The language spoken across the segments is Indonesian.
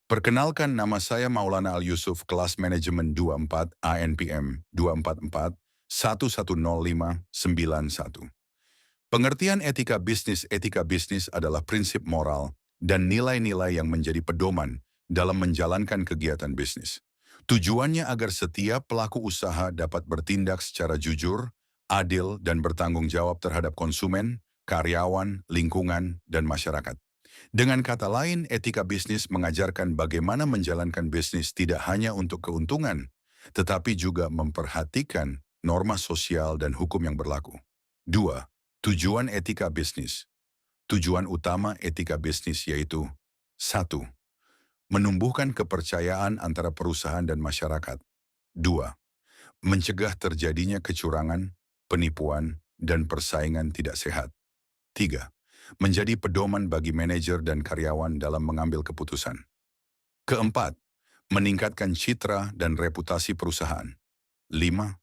Perkenalkan, nama saya Maulana Al Yusuf, kelas manajemen 24 ANPM 244 1105991. Pengertian etika bisnis adalah prinsip moral dan nilai-nilai yang menjadi pedoman dalam menjalankan kegiatan bisnis. Tujuannya agar setiap pelaku usaha dapat bertindak secara jujur, adil, dan bertanggung jawab terhadap konsumen, karyawan, lingkungan, dan masyarakat. Dengan kata lain, etika bisnis mengajarkan bagaimana menjalankan bisnis tidak hanya untuk keuntungan, tetapi juga memperhatikan norma sosial dan hukum yang berlaku. 2. Tujuan etika bisnis. Tujuan utama etika bisnis yaitu: 1. Menumbuhkan kepercayaan antara perusahaan dan masyarakat. 2. Mencegah terjadinya kecurangan, penipuan, dan persaingan tidak sehat. 3. Menjadi pedoman bagi manajer dan karyawan dalam mengambil keputusan. Keempat, meningkatkan citra dan reputasi perusahaan. 5.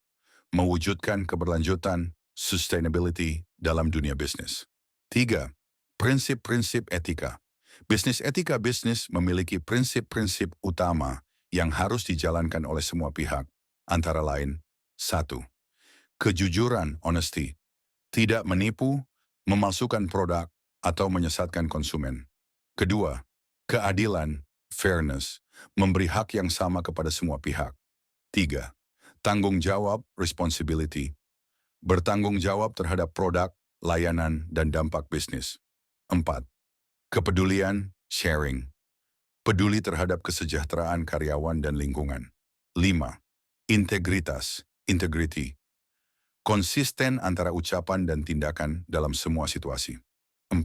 Mewujudkan keberlanjutan, sustainability, dalam dunia bisnis. 3. Prinsip-prinsip etika. Bisnis etika bisnis memiliki prinsip-prinsip utama yang harus dijalankan oleh semua pihak, antara lain: 1. Kejujuran, honesty. Tidak menipu, memalsukan produk, atau menyesatkan konsumen. Kedua, keadilan, fairness, memberi hak yang sama kepada semua pihak. 3. Tanggung jawab, responsibility, bertanggung jawab terhadap produk, layanan, dan dampak bisnis. 4. Kepedulian, sharing, peduli terhadap kesejahteraan karyawan dan lingkungan. 5. Integritas, integrity, konsisten antara ucapan dan tindakan dalam semua situasi. 4.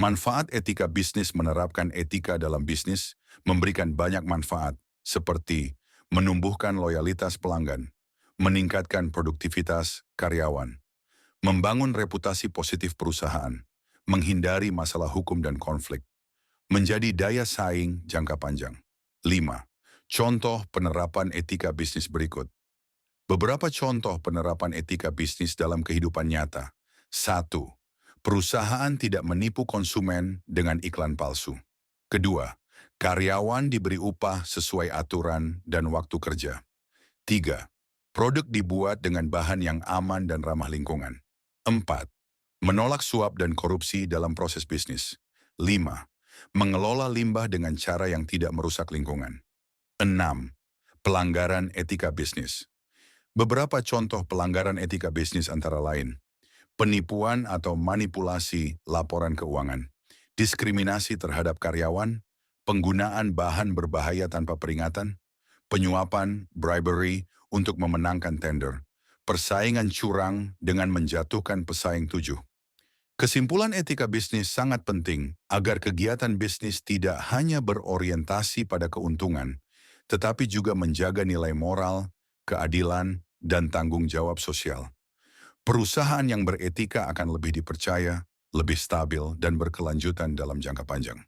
Manfaat etika bisnis. Menerapkan etika dalam bisnis memberikan banyak manfaat, seperti menumbuhkan loyalitas pelanggan, meningkatkan produktivitas karyawan, membangun reputasi positif perusahaan, menghindari masalah hukum dan konflik, menjadi daya saing jangka panjang. 5. Contoh penerapan etika bisnis berikut. Beberapa contoh penerapan etika bisnis dalam kehidupan nyata. 1. Perusahaan tidak menipu konsumen dengan iklan palsu. Kedua, karyawan diberi upah sesuai aturan dan waktu kerja. 3. Produk dibuat dengan bahan yang aman dan ramah lingkungan. 4. Menolak suap dan korupsi dalam proses bisnis. 5. Mengelola limbah dengan cara yang tidak merusak lingkungan. 6. Pelanggaran etika bisnis. Beberapa contoh pelanggaran etika bisnis antara lain: penipuan atau manipulasi laporan keuangan, diskriminasi terhadap karyawan, penggunaan bahan berbahaya tanpa peringatan, penyuapan, bribery untuk memenangkan tender, persaingan curang dengan menjatuhkan pesaing 7. Kesimpulan, etika bisnis sangat penting agar kegiatan bisnis tidak hanya berorientasi pada keuntungan, tetapi juga menjaga nilai moral, keadilan, dan tanggung jawab sosial. Perusahaan yang beretika akan lebih dipercaya, lebih stabil, dan berkelanjutan dalam jangka panjang.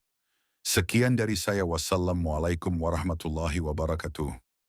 Sekian dari saya. Wassalamualaikum warahmatullahi wabarakatuh.